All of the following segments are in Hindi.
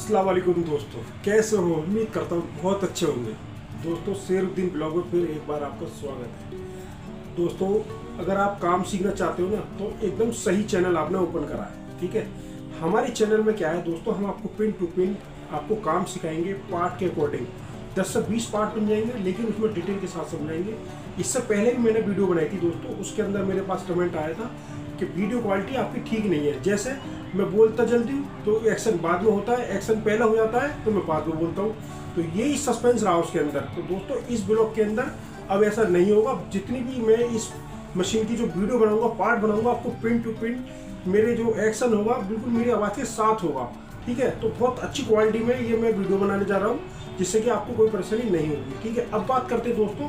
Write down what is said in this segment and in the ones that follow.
अस्सलाम वालेकुम दोस्तों, कैसे हो? उम्मीद करता हूँ बहुत अच्छे होंगे। दोस्तों शेरुद्दीन ब्लॉग में फिर एक बार आपका स्वागत है। दोस्तों अगर आप काम सीखना चाहते हो ना तो एकदम सही चैनल आपने ओपन करा है। ठीक है, हमारे चैनल में क्या है दोस्तों, हम आपको पिन टू पिन आपको काम सिखाएंगे पार्ट के अकॉर्डिंग। 10 से 20 पार्ट बन जाएंगे, लेकिन उसमें डिटेल के साथ समझाएंगे। इससे पहले भी मैंने वीडियो बनाई थी दोस्तों, उसके अंदर मेरे पास कमेंट आया था कि वीडियो क्वालिटी आपकी ठीक नहीं है। जैसे मैं बोलता जल्दी हूँ तो एक्शन बाद में होता है, एक्शन पहले हो जाता है तो मैं बाद में बोलता हूँ, तो यही सस्पेंस रहा उसके अंदर। तो दोस्तों इस ब्लॉग के अंदर अब ऐसा नहीं होगा। जितनी भी मैं इस मशीन की जो वीडियो बनाऊंगा, पार्ट बनाऊंगा, आपको पिन टू पिन मेरे जो एक्शन होगा बिल्कुल मेरी आवाज़ के साथ होगा। ठीक है, तो बहुत अच्छी क्वालिटी में ये मैं वीडियो बनाने जा रहा हूँ, जिससे कि आपको कोई परेशानी नहीं होगी। ठीक है, अब बात करते हैं दोस्तों।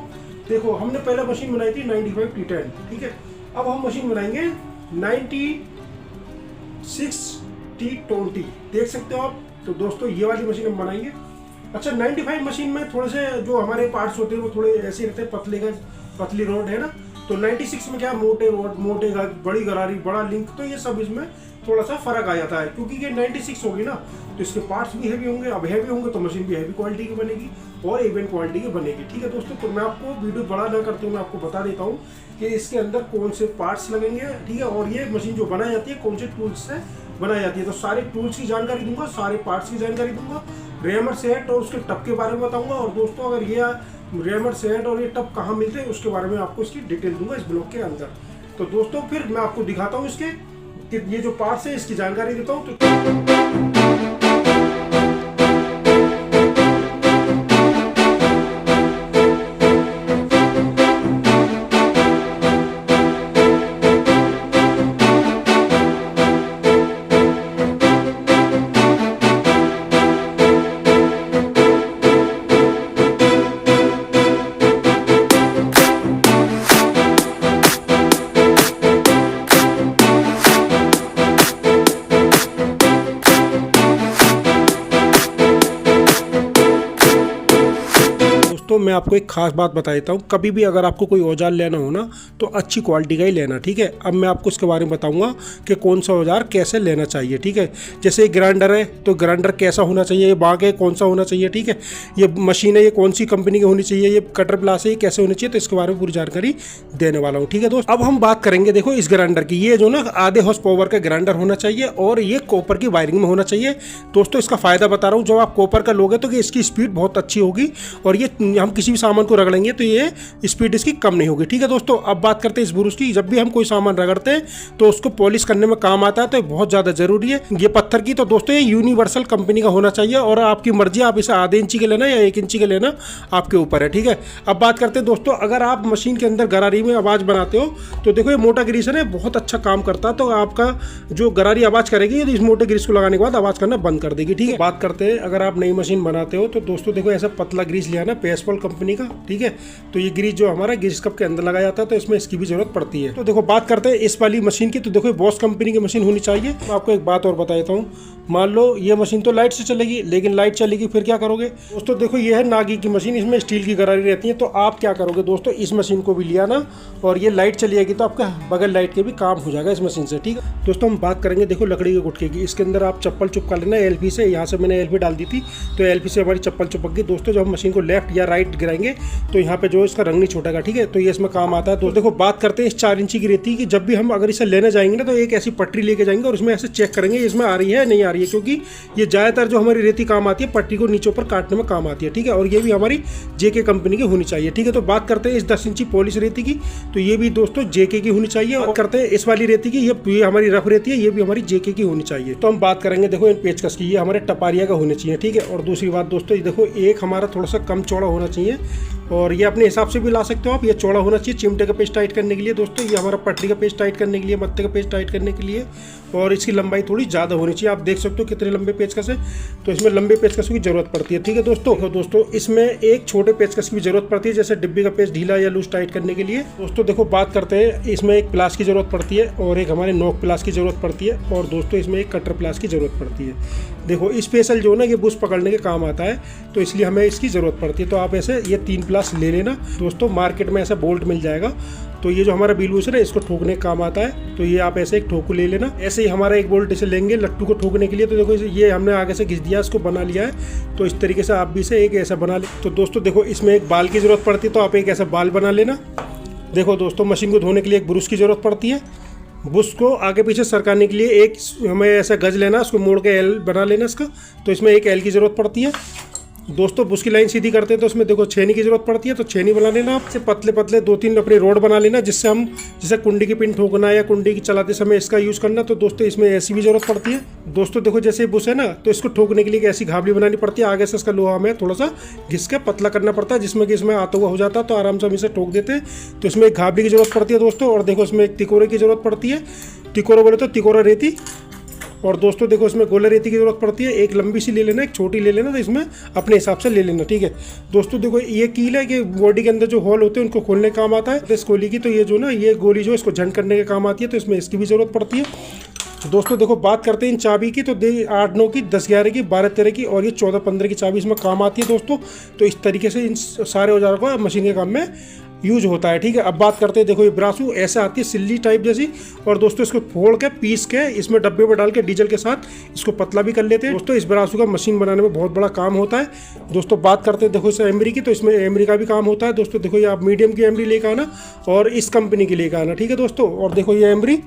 देखो हमने पहले मशीन बनाई थी 95 T10। ठीक है, अब हम मशीन बनाएंगे 96 T20। देख सकते हो आप। तो दोस्तों ये वाली मशीन हम बनाएंगे। अच्छा, 95 मशीन में थोड़े से जो हमारे पार्ट्स होते हैं वो थोड़े ऐसे रहते हैं, पतली रोड है ना। तो 96 में क्या मोटे रोड, मोटे बड़ी गरारी, बड़ा लिंक, तो ये सब इसमें थोड़ा सा फर्क आ जाता है, क्योंकि ये 96 होगी ना तो इसके पार्ट्स भी हैवी होंगे। अब हैवी होंगे तो मशीन भी हैवी क्वालिटी की बनेगी और इवेंट क्वालिटी की बनेगी। ठीक है दोस्तों, तो मैं आपको वीडियो बड़ा ना करते हुए मैं आपको बता देता हूँ कि इसके अंदर कौन से पार्ट्स लगेंगे। ठीक है, और ये मशीन जो बनाई जाती है कौन से टूल्स से बनाई जाती है। तो सारे टूल्स की जानकारी दूंगा, सारे पार्ट्स की जानकारी दूंगा, रेमर सेट और उसके टप के बारे में बताऊंगा। और दोस्तों अगर ये रेमर सेट और ये टप कहाँ मिलते हैं उसके बारे में आपको इसकी डिटेल दूंगा इस ब्लॉग के अंदर। तो दोस्तों फिर मैं आपको दिखाता हूँ इसके कि ये जो पार्ट्स है इसकी जानकारी देता हूँ। तो मैं आपको एक खास बात बता देता हूँ, कभी भी अगर आपको कोई औजार लेना हो ना तो अच्छी क्वालिटी का ही लेना। ठीक है, अब मैं आपको इसके बारे में बताऊंगा कि कौन सा औजार कैसे लेना चाहिए। ठीक है, जैसे ग्राइंडर है तो ग्राइंडर कैसा होना चाहिए, ये बाग है कौन सा होना चाहिए। ठीक है, ये मशीन है ये कौन सी कंपनी की होनी चाहिए, ये कटर प्लास है ये कैसे होनी चाहिए, तो इसके बारे में पूरी जानकारी देने वाला हूँ। ठीक है दोस्त, अब हम बात करेंगे देखो इस ग्राइंडर की। ये जो ना आधे हॉर्स पावर का ग्राइंडर होना चाहिए और ये कॉपर की वायरिंग में होना चाहिए। दोस्तों इसका फायदा बता रहा हूँ, जब आप कॉपर का लोगे तो इसकी स्पीड बहुत अच्छी होगी और ये हम किसी भी सामान को रगड़ेंगे तो ये स्पीड इसकी कम नहीं होगी। ठीक है दोस्तों, अब बात करते हैं इस ब्रूस की। जब भी हम कोई सामान रगड़ते हैं तो उसको पॉलिश करने में काम आता है, तो बहुत ज़्यादा जरूरी है। ये पत्थर की, तो दोस्तों ये यूनिवर्सल कंपनी का होना चाहिए और आपकी मर्जी, आप इसे आधे इंची के लेना या 1 इंची के लेना आपके ऊपर है। ठीक है, अब बात करते हैं दोस्तों, अगर आप मशीन के अंदर गरारी में आवाज़ बनाते हो तो देखो ये मोटा ग्रीसर है, बहुत अच्छा काम करता है। तो आपका जो गरारी आवाज़ करेगी इस मोटे ग्रीस को लगाने के बाद आवाज़ करना बंद कर देगी। ठीक है, बात करते हैं अगर आप नई मशीन बनाते हो तो दोस्तों देखो ऐसा पतला ग्रीस लिया ना पेस्पल कंपनी का। ठीक है, तो ये ग्रीस जो हमारा ग्रीस कप के अंदर लगाया जाता है तो इसमें इसकी भी जरूरत पड़ती है। तो देखो बात करते हैं इस वाली मशीन की। तो देखो बॉस कंपनी की मशीन होनी चाहिए। तो आपको एक बात और बता देता हूँ, मान लो ये मशीन तो लाइट से चलेगी, लेकिन लाइट चलेगी फिर क्या करोगे दोस्तों। देखो ये है नागी की मशीन, इसमें स्टील की गरारी रहती है। तो आप क्या करोगे दोस्तों, इस मशीन को भी लिया ना और ये लाइट चली जाएगी तो आपका बगैर लाइट के भी काम हो जाएगा इस मशीन से। ठीक है दोस्तों, हम बात करेंगे देखो लकड़ी के गुटके की। इसके अंदर आप चप्पल चुपका लेना एलपी से। यहाँ से मैंने एलपी डाल दी थी तो एलपी से हमारी चप्पल चुपक गई। दोस्तों जब हम मशीन को लेफ्ट या राइट गिराएंगे तो यहाँ पे जो इसका रंग नहीं छूटेगा। ठीक है, तो ये इसमें काम आता है। तो देखो बात करते हैं इस 4 इंची की रेती की। जब भी हम अगर इसे लेने जाएंगे ना तो एक ऐसी पटरी लेके जाएंगे और इसमें ऐसे चेक करेंगे इसमें आ रही है नहीं आ रही है, क्योंकि ये ज़्यादातर जो हमारी रेती काम आती है पट्टी को नीचे ऊपर काटने में काम आती है। ठीक है, और ये भी हमारी जेके कंपनी की होनी चाहिए। ठीक है, तो बात करते हैं इस 10 इंची पॉलिश रेती की। तो ये भी दोस्तों जेके की होनी चाहिए। और करते हैं इस वाली रेती की, ये हमारी रफ रेती है, ये भी हमारी जेके की होनी चाहिए। तो हम बात करेंगे देखो इन पेचकस की, ये हमारे टपारिया का होने चाहिए। ठीक है, और दूसरी बात दोस्तों देखो एक हमारा थोड़ा सा कम चौड़ा होना चाहिए और ये अपने हिसाब से भी ला सकते हो आप। ये चौड़ा होना चाहिए चिमटे का पेच टाइट करने के लिए दोस्तों, ये हमारा पटरी का पेच टाइट करने के लिए, मत्ते का पेच टाइट करने के लिए। और इसकी लंबाई थोड़ी ज़्यादा होनी चाहिए। आप देख सकते हो कितने लंबे पेचकस है, तो इसमें लंबे पेचकस की जरूरत पड़ती है। ठीक है दोस्तों इसमें एक छोटे पेचकस की भी जरूरत पड़ती है, जैसे डिब्बी का पेच ढीला या लूज टाइट करने के लिए। दोस्तों देखो बात करते हैं, इसमें एक प्लास की जरूरत पड़ती है और एक हमारे नोक प्लास की जरूरत पड़ती है और दोस्तों इसमें एक कटर प्लास की जरूरत पड़ती है। देखो स्पेशल जो है ना ये बुश पकड़ने के काम आता है, तो इसलिए हमें इसकी जरूरत पड़ती है। तो आप ऐसे ये 3 प्लस ले लेना दोस्तों, मार्केट में ऐसा बोल्ट मिल जाएगा। तो ये जो हमारा व्हील बूस्ट है ना, इसको ठोकने का काम आता है। तो ये आप ऐसे एक ठोकू ले लेना। ऐसे ही हमारा एक बोल्ट इसे लेंगे लट्टू को ठोकने के लिए। तो देखो ये हमने आगे से घिस दिया, इसको बना लिया है। तो इस तरीके से आप भी इसे एक ऐसा बना ले। तो दोस्तों देखो इसमें एक बाल की ज़रूरत पड़ती है, तो आप एक ऐसा बाल बना लेना। देखो दोस्तों मशीन को धोने के लिए एक ब्रश की ज़रूरत पड़ती है। बुश को आगे पीछे सरकाने के लिए एक हमें ऐसा गज लेना, उसको मोड़ के एल बना लेना इसका। तो इसमें एक एल की ज़रूरत पड़ती है दोस्तों। बुश की लाइन सीधी करते हैं तो उसमें देखो छेनी की ज़रूरत पड़ती है। तो छेनी बना लेना आपसे पतले पतले 2-3 अपने रोड बना लेना, जिससे हम जैसे कुंडी की पिन ठोकना या कुंडी की चलाते समय इसका यूज़ करना। तो दोस्तों इसमें ऐसी भी ज़रूरत पड़ती है दोस्तों। देखो जैसे बुश है ना, तो इसको ठोकने के लिए एक ऐसी घावली बनानी पड़ती है। आगे से इसका लोहा हमें थोड़ा सा घिस के पतला करना पड़ता है, जिसमें कि इसमें आता हुआ हो जाता है। तो आराम से हम इसे ठोक देते हैं। तो इसमें एक घावली की ज़रूरत पड़ती है दोस्तों। और देखो इसमें एक तिकोरे की ज़रूरत पड़ती है। तिकोरा बोले तो तिकोरा रेती। और दोस्तों देखो इसमें गोला रेती की ज़रूरत पड़ती है। एक लंबी सी ले लेना, एक छोटी ले लेना। तो इसमें अपने हिसाब से ले लेना, ठीक है दोस्तों। देखो ये कील है कि बॉडी के अंदर जो होल होते हैं उनको खोलने का काम आता है इस गोली की। तो ये जो ना ये गोली जो इसको झंड करने के काम आती है। तो इसमें इसकी भी ज़रूरत पड़ती है दोस्तों। देखो बात करते हैं इन चाबी की। तो 8-9 की, 10-11 की, 12-13 की और ये 14-15 की चाबी इसमें काम आती है दोस्तों। तो इस तरीके से इन सारे औजारों का मशीन के काम में यूज होता है, ठीक है। अब बात करते हैं, देखो ये ब्रासू ऐसे आती है सिल्ली टाइप जैसी। और दोस्तों इसको फोड़ के पीस के इसमें डब्बे में डाल के डीजल के साथ इसको पतला भी कर लेते हैं दोस्तों। इस ब्रासू का मशीन बनाने में बहुत बड़ा काम होता है दोस्तों। बात करते हैं देखो इस एमरी की। तो इसमें एमरी का भी काम होता है दोस्तों। देखो ये आप मीडियम की एमरी लेकर आना और इस कंपनी की लेकर आना, ठीक है दोस्तों। और देखो ये एमरी,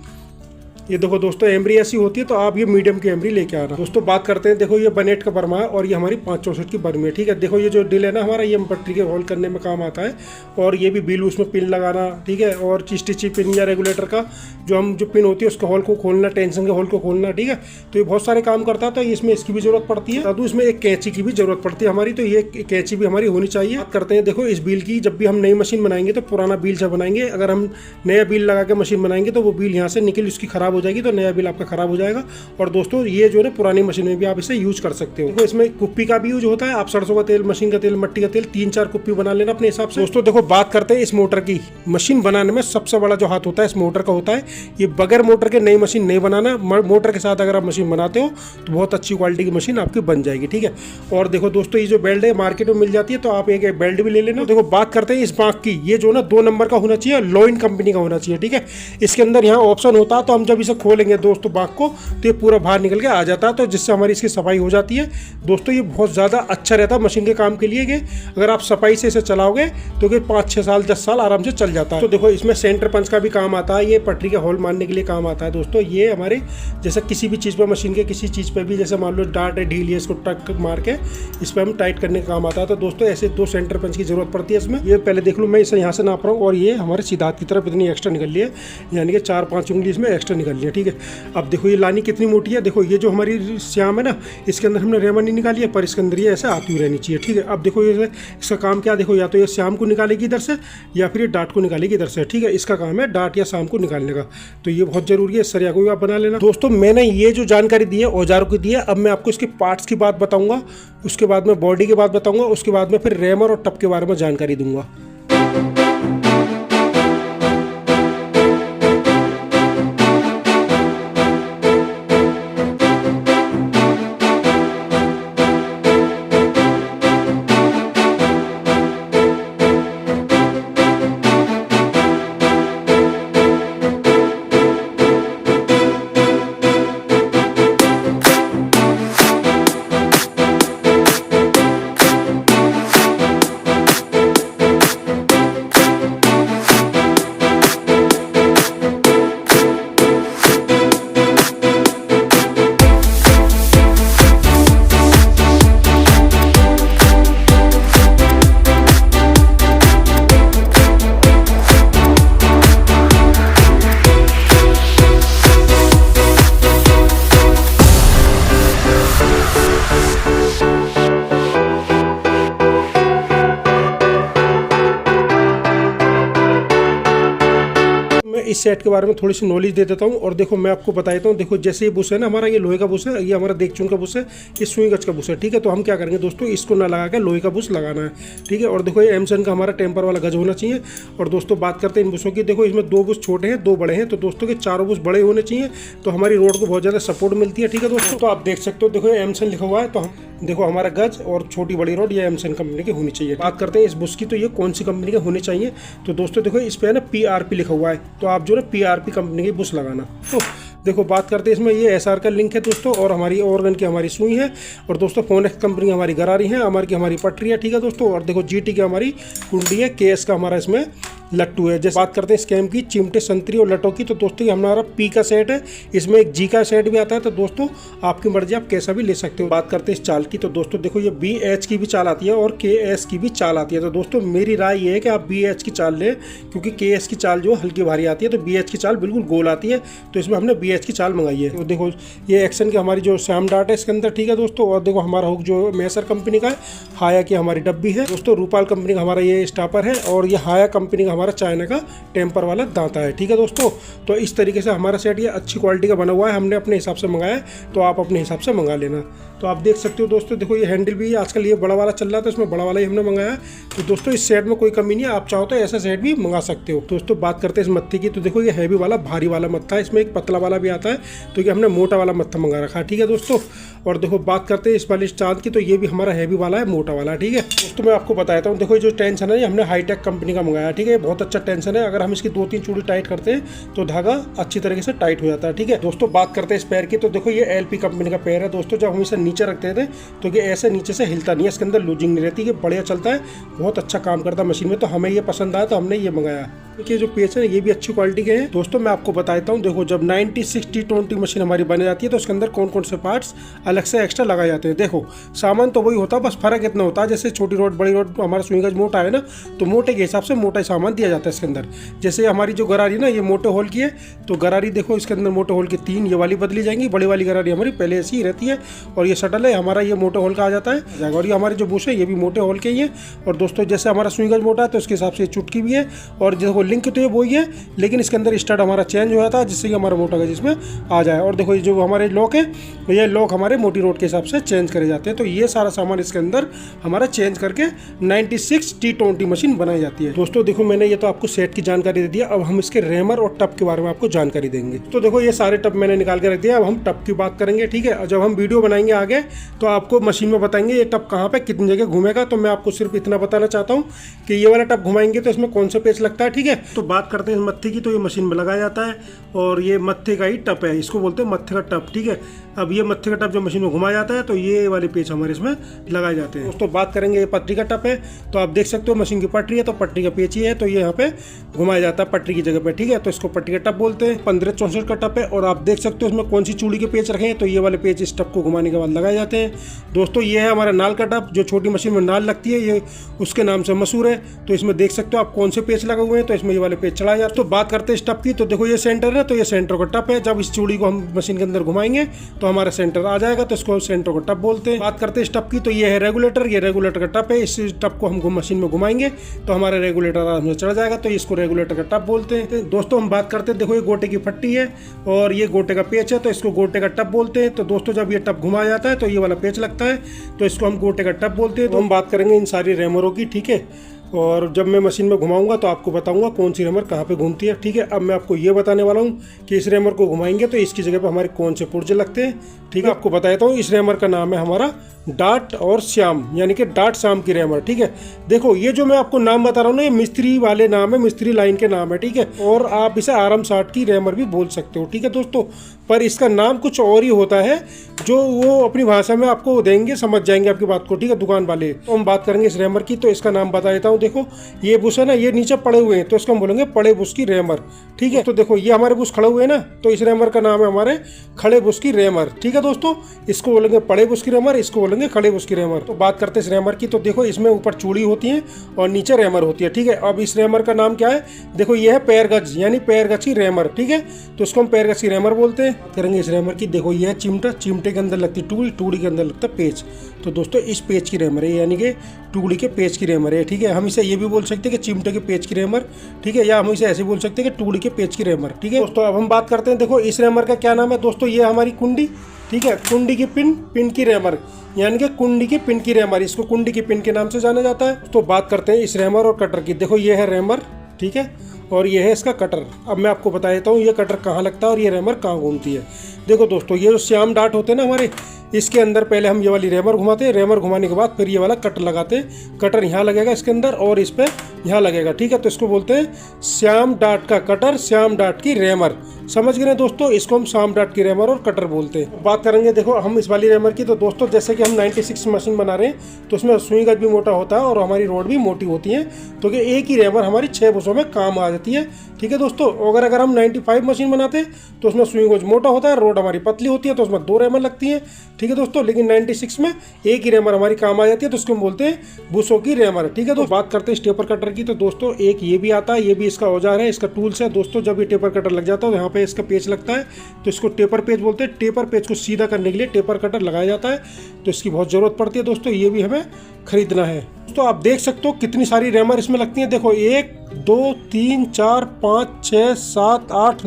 ये देखो दोस्तों एमरी ऐसी होती है। तो आप ये मीडियम की एमरी लेके आना दोस्तों। बात करते हैं, देखो ये बनेट का बर्मा है और ये हमारी 564 की बर्मी है, ठीक है। देखो ये जो डिल है ना हमारा, ये पट्टी के होल करने में काम आता है। और ये भी बिल उसमें पिन लगाना, ठीक है। और स्टिची पिन या रेगुलेटर का जो पिन होती है उसका होल को खोलना, टेंशन के होल को खोलना, ठीक है। तो ये बहुत सारे काम करता है। तो इसमें इसकी भी जरूरत पड़ती है। तो इसमें एक कैंची की भी जरूरत पड़ती है हमारी। तो ये कैंची भी हमारी होनी चाहिए। बात करते हैं देखो इस बिल की। जब भी हम नई मशीन बनाएंगे तो पुराना बिल से बनाएंगे। अगर हम नया बिल लगा के मशीन बनाएंगे तो वो बिल यहाँ से निकल उसकी खराब हो जाएगी। तो नया बिल आपका खराब हो जाएगा। और दोस्तों ये जो है पुरानी मशीन में भी आप इसे यूज कर सकते हो। देखो इसमें कुप्पी का भी यूज होता है। आप सरसों का तेल, मशीन का तेल, मट्टी का तेल 3-4 कुप्पी बना लेना अपने हिसाब से दोस्तों। देखो बात करते हैं इस मोटर की। मशीन बनाने में सबसे बड़ा जो हाथ होता है इस मोटर का होता है। ये बगैर मोटर के नई मशीन नहीं बनाना। मोटर के साथ अगर आप मशीन बनाते हो तो बहुत अच्छी क्वालिटी की मशीन आपकी बन जाएगी, ठीक है। और देखो दोस्तों ये जो बेल्ट है मार्केट में मिल जाती है। तो आप एक बेल्ट भी ले लेना। देखो बात करते हैं इस बांक की। ये जो ना 2 नंबर का होना चाहिए, लॉइन कंपनी का होना चाहिए, ठीक है। इसके अंदर यहाँ ऑप्शन होता है। तो हम जब इसे खोलेंगे दोस्तों बांक को, तो ये पूरा बाहर निकल के आ जाता है। तो जिससे हमारी इसकी सफाई हो जाती है दोस्तों। ये बहुत ज़्यादा अच्छा रहता है मशीन के काम के लिए। अगर आप सफाई से इसे चलाओगे तो 5-6 साल 10 साल आराम से चल जाता है। तो देखो इसमें सेंटर पंच का भी काम आता है। ये पटरी के होल मारने के लिए काम आता है दोस्तों। ये हमारे जैसे किसी भी चीज़ पर, मशीन के किसी चीज़ पर भी, जैसे मान लो डार्ट है, ढील है, इसको टक मार के इस पर हम टाइट करने का काम आता है। तो दोस्तों ऐसे 2 सेंटर पंच की जरूरत पड़ती है इसमें। ये पहले देख लो, मैं इसे यहाँ से नाप रहा हूँ और ये हमारे सीधात की तरफ इतनी एक्स्ट्रा निकल रही है, यानी कि 4-5 उंगली इसमें एक्स्ट्रा निकल रही है, ठीक है। अब देखो ये लानी कितनी मोटी है। देखो ये जो हमारी श्याम है ना, इसके अंदर हमने रेमन नहीं निकाली है, पर इसके अंदर ये ऐसे आती हुई रहनी चाहिए, ठीक है। अब देखो ये इसका काम क्या, देखो या तो ये श्याम को निकालेगी इधर से या फिर ये डाट को निकालेगी इधर से, ठीक है। इसका काम है डाट या शाम को निकालने का। तो ये बहुत जरूरी है। सरिया को भी आप बना लेना दोस्तों। मैंने ये जो जानकारी दी है औजारों की दी है। अब मैं आपको इसके पार्ट्स की बात बताऊंगा, उसके बाद में बॉडी की बात बताऊंगा, उसके बाद में फिर रेमर और टप के बारे में जानकारी दूंगा। इस सेट के बारे में थोड़ी सी नॉलेज दे देता हूँ। और देखो मैं आपको बता देता हूँ। देखो जैसे ये बुश है ना हमारा, ये लोहे का बुश है, ये हमारा देगचून का बुश है, ये सुई गज का बुश है, ठीक है। तो हम क्या करेंगे दोस्तों, इसको ना लगा के लोहे का बुश लगाना है, ठीक है। और देखो ये एमसन का हमारा टेम्पर वाला गज होना चाहिए। और दोस्तों बात करते हैं इन बुशों की। देखो इसमें 2 बुश छोटे हैं, 2 बड़े हैं। तो दोस्तों के 4 बुश बड़े होने चाहिए। तो हमारी रोड को बहुत ज़्यादा सपोर्ट मिलती है, ठीक है दोस्तों। तो आप देख सकते हो, देखो ये एमसन लिखा हुआ है। तो हम देखो हमारा गज और छोटी बड़ी रॉड ये एमसन कंपनी की होनी चाहिए। बात करते हैं इस बुश की, तो ये कौन सी कंपनी के होने चाहिए। तो दोस्तों देखो इस पे है ना PRP लिखा हुआ है, तो आप जो है PRP कंपनी की बुश लगाना। तो देखो बात करते हैं इसमें, ये SR का लिंक है दोस्तों, और हमारी ऑर्गन की हमारी सुई है, और दोस्तों फोनेक्स कंपनी हमारी गरारी है, अमर की हमारी पटरी है, ठीक है दोस्तों। और देखो GT की हमारी कुंडी है, KS का हमारा इसमें लट्टू है। जैसे बात करते हैं स्कैम की, चिमटे, संतरी और लटों की, तो दोस्तों ये हमारा P का सेट है, इसमें एक G का सेट भी आता है। तो दोस्तों आपकी मर्जी, आप कैसा भी ले सकते हो। बात करते हैं इस चाल की, तो दोस्तों देखो ये BH की भी चाल आती है और KS की भी चाल आती है। तो दोस्तों मेरी राय ये है कि आप BH की चाल लें, क्योंकि KS की चाल जो हल्की भारी आती है, तो BH की चाल बिल्कुल गोल आती है, तो इसमें हमने BH की चाल मंगाई है। तो देखो ये एक्शन की हमारी जो श्याम डार्ट है इसके अंदर, ठीक है दोस्तों। और देखो हमारा हुक जो मेसर कंपनी का है, हाया की हमारी डब्बी है दोस्तों, रूपाल कंपनी का हमारा ये स्टॉपर है, और ये हाया कंपनी का हमारा चाइना का टेम्पर वाला दांता है, ठीक है दोस्तों। तो इस तरीके से हमारा सेट ये अच्छी क्वालिटी का बना हुआ है, हमने अपने हिसाब से मंगाया है, तो आप अपने हिसाब से मंगा लेना। तो आप देख सकते हो दोस्तों, देखो ये हैंडल भी आजकल ये बड़ा वाला चल रहा था, इसमें बड़ा वाला ही हमने मंगाया है। तो दोस्तों इस सेट में कोई कमी नहीं है, आप चाहो तो ऐसा सेट भी मंगा सकते हो। दोस्तों बात करते हैं इस मत्थे की, तो देखो ये हैवी वाला भारी वाला मत्था है, इसमें एक पतला वाला भी आता है, तो ये हमने मोटा वाला मत्था मंगा रखा है, ठीक है दोस्तों। और देखो बात करते हैं इस वाली चांद की, तो ये भी हमारा हैवी वाला है, मोटा वाला, ठीक है दोस्तों। मैं आपको बताता हूँ, देखो ये जो टेंशन है ये हमने हाईटेक कंपनी का मंगाया, ठीक है। बहुत अच्छा टेंशन है, अगर हम इसकी 2-3 चूड़ी टाइट करते हैं तो धागा अच्छी तरीके से टाइट हो जाता है, ठीक है दोस्तों। बात करते हैं इस पैर की, तो देखो ये LP कंपनी का पैर है दोस्तों। जब हम इसे नीचे रखते थे तो ये ऐसे नीचे से हिलता नहीं है, इसके अंदर लूजिंग नहीं रहती, ये बढ़िया चलता है, बहुत अच्छा काम करता है मशीन में। तो हमें ये पसंद आया तो हमने ये मंगाया। देखिए जो पेच है ये भी अच्छी क्वालिटी के हैं दोस्तों। मैं आपको बताता हूँ, देखो जब 90-60-20 मशीन हमारी बन जाती है तो उसके अंदर कौन कौन से पार्ट्स अलग से एक्स्ट्रा लगाए जाते हैं। देखो सामान तो वही होता है, बस फर्क इतना होता है, जैसे छोटी रोड बड़ी रोड हमारा सुई गज मोटा है ना, तो मोटे के हिसाब से मोटा सामान दिया जाता है इसके अंदर। जैसे हमारी जो गरारी ना ये मोटे होल की है, तो गरारी देखो इसके अंदर मोटे होल की 3 ये वाली बदली जाएंगी, बड़ी वाली गरारी हमारी पहले ऐसी ही रहती है। और ये शटल है हमारा, ये मोटे होल का आ जाता है, और ये हमारे जो बुश है ये भी मोटे होल के ही है। और दोस्तों जैसे हमारा सुई गज मोटा है तो उसके हिसाब से चुटकी भी है, और देखो लिंक तो ये वही है, लेकिन इसके अंदर स्टार्ट हमारा चेंज हो जाता है, जिससे कि हमारा मोटा गज इसमें आ जाए। और देखो ये जो हमारे लॉक है, ये लॉक हमारे मोटी रोड के हिसाब से चेंज करे जाते हैं। तो ये सारा सामान इसके अंदर हमारा चेंज करके 96T20 मशीन बनाई जाती है दोस्तों। देखो मैंने ये तो आपको सेट की जानकारी दे दी, अब हम इसके रेमर और टप के बारे में आपको जानकारी देंगे। तो देखो ये सारे टप मैंने निकाल के रख दिया, अब हम टप की बात करेंगे, ठीक है। जब हम वीडियो बनाएंगे आगे तो आपको मशीन में बताएंगे ये टप कहाँ पे कितनी जगह घूमेगा। तो मैं आपको सिर्फ इतना बताना चाहता हूँ कि ये वाला टप घुमाएंगे तो इसमें कौन सा पेच लगता है, ठीक है। तो बात करते हैं मत्थे की, तो ये मशीन में लगाया जाता है, और ये मत्थे का ही टप है, इसको बोलते हैं मत्थे का टप, ठीक है। अब ये मत्थे का टप जब मशीन में घुमाया जाता है तो ये वाले पेच हमारे इसमें लगाए जाते हैं दोस्तों। बात करेंगे ये पटरी का टप है, तो आप देख सकते हो मशीन की पटरी है तो पटरी का पेच ही है, तो ये यहाँ पे घुमाया जाता है पटरी की जगह पे, ठीक है। तो इसको पटरी का टप बोलते हैं। 1564 का टप है, और आप देख सकते हो इसमें कौन सी चूड़ी के पेच रखे हैं, तो ये वाले पेच इस टप को घुमाने के बाद लगाए जाते हैं दोस्तों। ये है हमारा नाल का टप, जो छोटी मशीन में नाल लगती है, ये उसके नाम से मशहूर है। तो इसमें देख सकते हो आप कौन से पेच लगे हुए हैं, तो इसमें ये वाले पेच चढ़ाए जाते हैं। तो बात करते हैं इस टप की, तो देखो ये सेंटर है, तो ये सेंटर का टप है। जब इस चूड़ी को हम मशीन के अंदर घुमाएंगे तो हमारा सेंटर आ जाएगा, तो इसको सेंटर का टप बोलते हैं। बात करते हैं इस टप की, तो ये है रेगुलेटर, ये रेगुलेटर का टप है। इस टप को हम मशीन में घुमाएंगे तो हमारा रेगुलेटर आराम से चढ़ जाएगा, तो इसको रेगुलेटर का टप बोलते हैं दोस्तों। हम बात करते हैं, देखो ये गोटे की फट्टी है और ये गोटे का पेच है, तो इसको गोटे का टप बोलते हैं। तो दोस्तों जब ये टप घुमाया जाता है तो ये वाला पेच लगता है, तो इसको हम गोटे का टप बोलते हैं। तो हम बात करेंगे इन सारी रेमरों की, ठीक है। और जब मैं मशीन में घुमाऊंगा तो आपको बताऊंगा कौन सी रेमर कहाँ पे घूमती है, ठीक है। अब मैं आपको ये बताने वाला हूँ कि इस रेमर को घुमाएंगे तो इसकी जगह पे हमारे कौन से पुर्जे लगते हैं, ठीक है। आपको बताता हूँ, इस रेमर का नाम है हमारा डाट और श्याम, यानी कि डाट श्याम की रेमर, ठीक है। देखो ये जो मैं आपको नाम बता रहा हूँ ना, ये मिस्त्री वाले नाम है, मिस्त्री लाइन के नाम है, ठीक है। और आप इसे RM60 की रेमर भी बोल सकते हो, ठीक है दोस्तों। पर इसका नाम कुछ और ही होता है, जो वो अपनी भाषा में आपको देंगे, समझ जाएंगे आपकी बात को, ठीक है, दुकान वाले। तो हम बात करेंगे इस रेमर की, तो इसका नाम बता देता हूँ। देखो ये बुश है ना, ये नीचे पड़े हुए हैं, तो इसको हम बोलेंगे पड़े बुश की रेमर, ठीक है। तो देखो ये हमारे बुश खड़े हुए हैं ना, तो इस रेमर का नाम है हमारे खड़े बुश की रेमर, ठीक है दोस्तों। इसको बोलेंगे पड़े बुश की रेमर, इसको बोलेंगे खड़े बुश की रेमर। तो बात करते हैं इस रेमर की, तो देखो इसमें ऊपर चूड़ी होती है और नीचे रेमर होती है, ठीक है। अब इस रेमर का नाम क्या है, देखो ये है पैर गज, यानी पैर गज की रेमर, ठीक है। तो इसको हम पैर गज की रेमर बोलते हैं। करेंगे इस रेमर की, देखो ये है चिमटा, चिमटे के अंदर लगती टूड़ी, टूड़ी के अंदर लगता पेच। तो दोस्तों इस पेच की रेमर है, यानी कि टूड़ी के पेच की रेमर है, ठीक है। हम इसे ये भी बोल सकते हैं कि चिमटे के पेच की रेमर, ठीक है, या हम इसे ऐसे बोल सकते हैं कि टूड़ी के पेच की रेमर, ठीक है दोस्तों। अब हम बात करते हैं, देखो इस रेमर का क्या नाम है दोस्तों, ये हमारी कुंडी, ठीक है, कुंडी की पिन, पिन की रेमर, यानी कि कुंडी की पिन की रेमर, इसको कुंडी की पिन के नाम से जाना जाता है। तो बात करते हैं इस रेमर और कटर की। देखो ये है रेमर, ठीक है, और ये है इसका कटर। अब मैं आपको बता देता हूँ ये कटर कहाँ लगता है और ये रेमर कहाँ घूमती है। देखो दोस्तों ये जो श्याम डाट होते हैं ना हमारे, इसके अंदर पहले हम ये वाली रेमर घुमाते हैं, रेमर घुमाने के बाद फिर ये वाला कटर लगाते हैं। कटर यहाँ लगेगा इसके अंदर और इस पर यहाँ लगेगा, ठीक है। तो इसको बोलते हैं श्याम डार्ट का कटर, श्याम डार्ट की रेमर। समझ गए दोस्तों, इसको हम श्याम डार्ट की रेमर और कटर बोलते हैं। बात करेंगे देखो हम इस वाली रेमर की, तो दोस्तों जैसे कि हम 96 मशीन बना रहे हैं तो उसमें सुई गज भी मोटा होता है और हमारी रोड भी मोटी होती है, तो कि एक ही रेमर हमारी 6 बुशों में काम आ जाती है, ठीक है दोस्तों। अगर हम 95 मशीन बनाते हैं तो उसमें सुई गज मोटा होता है, रोड हमारी पतली होती है, तो उसमें 2 रेमर लगती है, ठीक है दोस्तों। लेकिन 96 में एक ही रेमर हमारी काम आ जाती है, तो उसको हम बोलते हैं बुशों की रेमर, ठीक है। तो बात करते हैं टेपर कटर की, तो दोस्तों एक ये भी आता है, ये भी इसका औजार है, इसका टूल्स है दोस्तों। जब ये टेपर कटर लग जाता है तो यहाँ पे इसका पेच लगता है, तो इसको टेपर पेच बोलते हैं। टेपर पेच को सीधा करने के लिए टेपर कटर लगाया जाता है, तो इसकी बहुत ज़रूरत पड़ती है दोस्तों, ये भी हमें खरीदना है। तो आप देख सकते हो कितनी सारी रेमर इसमें लगती हैं। देखो 1 2 3 4 5 6 7 8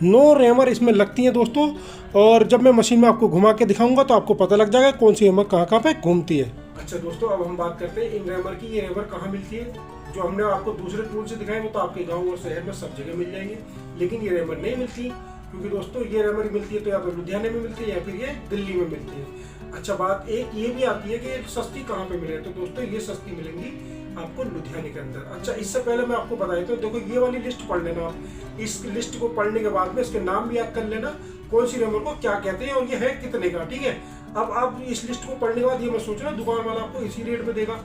9 रेमर इसमें लगती हैं दोस्तों। और जब मैं मशीन में आपको घुमा के दिखाऊंगा तो आपको पता लग जाएगा कौन सी रेमर कहाँ पे घूमती है। अच्छा दोस्तों, अब हम बात करते हैं इन रेमर की। ये रेमर कहाँ मिलती है? जो हमने आपको दूसरे टूल से दिखाए वो तो आपके गाँव और शहर में सब जगह मिल जाएंगे, लेकिन ये रेमर नहीं मिलती, क्योंकि दोस्तों ये रेमर मिलती है तो या फिर लुधियाने में मिलती है या फिर ये दिल्ली में मिलती है। अच्छा बात एक ये भी आती है कि सस्ती कहाँ पे मिले, तो दोस्तों ये सस्ती मिलेंगी आपको लुधियाने के अंदर। अच्छा इससे पहले मैं आपको बता देता हूँ, देखो ये वाली लिस्ट पढ़ लेना आप। इस लिस्ट को पढ़ने के बाद में इसके नाम भी याद कर लेना, कौन सी रेमर को क्या कहते हैं और ये है कितने का, ठीक है। अब आप इस लिस्ट को पढ़ने के बाद ये मत सोचना दुकान वाला आपको इसी रेट में देगा।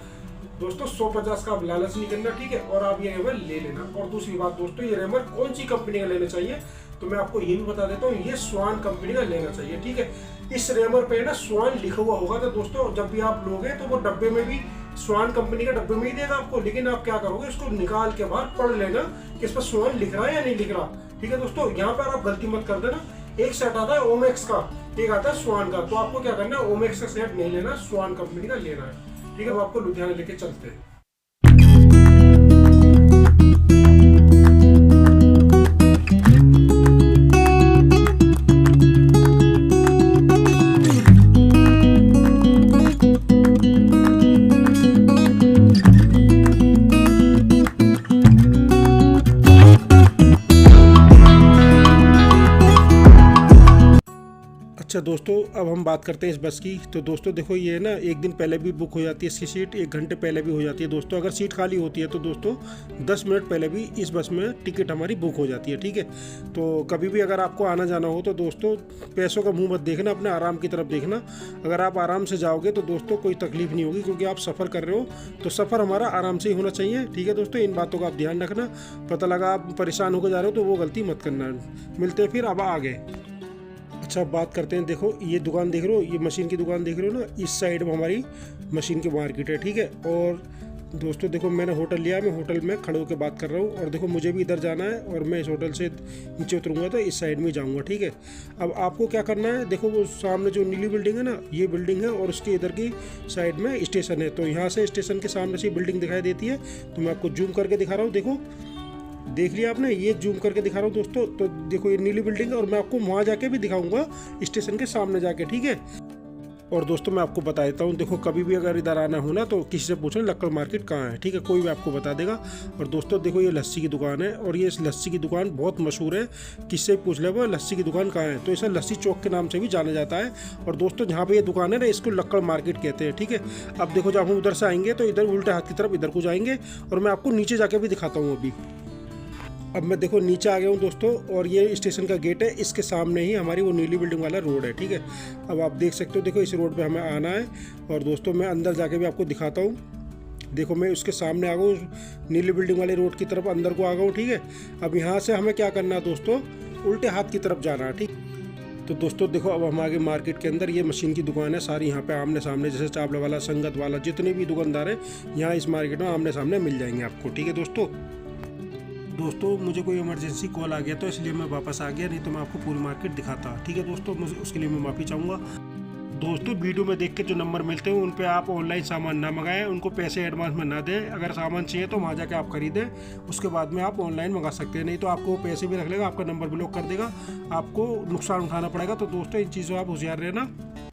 दोस्तों 150 का आप लालच नहीं करना, ठीक है, और आप ये रेमर ले लेना। और दूसरी बात दोस्तों, ये रेमर कौन सी कंपनी का लेना चाहिए, तो मैं आपको ये भी बता देता हूँ, ये स्वान कंपनी का लेना चाहिए, ठीक है। इस रेमर पे ना स्वान लिखा हुआ होगा, तो दोस्तों जब भी आप लोगे तो वो डब्बे में भी स्वान कंपनी का डब्बे में ही देगा आपको, लेकिन आप क्या करोगे, इसको निकाल के बाहर पढ़ लेना कि इस पर स्वान लिख रहा है या नहीं लिख रहा, ठीक है दोस्तों। यहाँ पर आप गलती मत कर देना। एक सेट आता है ओमेक्स का, एक आता है स्वान का, तो आपको क्या करना है, ओमेक्स का सेट नहीं लेना, स्वान कंपनी का लेना है, ठीक है। वो आपको लुधियाना लेके चलते हैं। अच्छा दोस्तों, अब हम बात करते हैं इस बस की। तो दोस्तों देखो ये ना एक दिन पहले भी बुक हो जाती है इसकी सीट, 1 घंटे पहले भी हो जाती है दोस्तों। अगर सीट खाली होती है तो दोस्तों 10 मिनट पहले भी इस बस में टिकट हमारी बुक हो जाती है, ठीक है। तो कभी भी अगर आपको आना जाना हो तो दोस्तों पैसों का मुंह मत देखना, अपने आराम की तरफ देखना। अगर आप आराम से जाओगे तो दोस्तों कोई तकलीफ नहीं होगी, क्योंकि आप सफ़र कर रहे हो तो सफ़र हमारा आराम से ही होना चाहिए, ठीक है दोस्तों। इन बातों का आप ध्यान रखना। पता लगा आप परेशान होकर जा रहे हो तो वो गलती मत करना। मिलते हैं फिर, अब आगे। अच्छा बात करते हैं, देखो ये दुकान देख रहे हो, ये मशीन की दुकान देख रहे हो ना, इस साइड में हमारी मशीन की मार्केट है, ठीक है। और दोस्तों देखो मैंने होटल लिया है, मैं होटल में खड़े होकर बात कर रहा हूँ, और देखो मुझे भी इधर जाना है और मैं इस होटल से नीचे उतरूँगा तो इस साइड में जाऊँगा, ठीक है। अब आपको क्या करना है, देखो वो सामने जो नीली बिल्डिंग है ना, ये बिल्डिंग है और उसके इधर की साइड में स्टेशन है। तो यहाँ से स्टेशन के सामने से बिल्डिंग दिखाई देती है, तो मैं आपको जूम करके दिखा रहा हूँ। देखो देख लिया आपने, ये जूम करके दिखा रहा हूँ दोस्तों। तो देखो ये नीली बिल्डिंग है और मैं आपको वहाँ जाके भी दिखाऊंगा स्टेशन के सामने जाके, ठीक है। और दोस्तों मैं आपको बता देता हूँ, देखो कभी भी अगर इधर आना हो ना तो किसी से पूछना लक्कड़ मार्केट कहाँ है, ठीक है, कोई भी आपको बता देगा। और दोस्तों देखो ये लस्सी की दुकान है, और ये इस लस्सी की दुकान बहुत मशहूर है, किससे पूछ ले वो लस्सी की दुकान कहाँ है, तो इसे लस्सी चौक के नाम से भी जाना जाता है। और दोस्तों जहाँ पे ये दुकान है ना, इसको लक्कड़ मार्केट कहते हैं, ठीक है। अब देखो जब हम उधर से आएंगे तो इधर उल्टे हाथ की तरफ इधर को जाएंगे, और मैं आपको नीचे जाके भी दिखाता हूँ अभी। अब मैं देखो नीचे आ गया हूँ दोस्तों, और ये स्टेशन का गेट है, इसके सामने ही हमारी वो नीली बिल्डिंग वाला रोड है, ठीक है। अब आप देख सकते हो, देखो इस रोड पे हमें आना है, और दोस्तों मैं अंदर जाके भी आपको दिखाता हूँ। देखो मैं उसके सामने आ गया हूँ, नीली बिल्डिंग वाले रोड की तरफ अंदर को आ गया हूँ, ठीक है। अब यहाँ से हमें क्या करना है दोस्तों, उल्टे हाथ की तरफ जाना है, ठीक। तो दोस्तों देखो अब हम आगे मार्केट के अंदर, ये मशीन की दुकान है सारी, यहाँ पे आमने सामने, जैसे चावला वाला, संगत वाला, जितने भी दुकानदार हैं यहाँ इस मार्केट में आमने सामने मिल जाएंगे आपको, ठीक है दोस्तों मुझे कोई इमरजेंसी कॉल आ गया तो इसलिए मैं वापस आ गया, नहीं तो मैं आपको पूरी मार्केट दिखाता, ठीक है दोस्तों। मुझे उसके लिए मैं माफ़ी चाहूँगा दोस्तों। वीडियो में देख के जो नंबर मिलते हैं उन पे आप ऑनलाइन सामान ना मंगाएं, उनको पैसे एडवांस में ना दें। अगर सामान चाहिए तो वहाँ जाके आप खरीदें, उसके बाद में आप ऑनलाइन मंगा सकते हैं, नहीं तो आपको पैसे भी रख लेगा, आपका नंबर ब्लॉक कर देगा, आपको नुकसान उठाना पड़ेगा। तो दोस्तों इन चीज़ों आप होशियार रहना।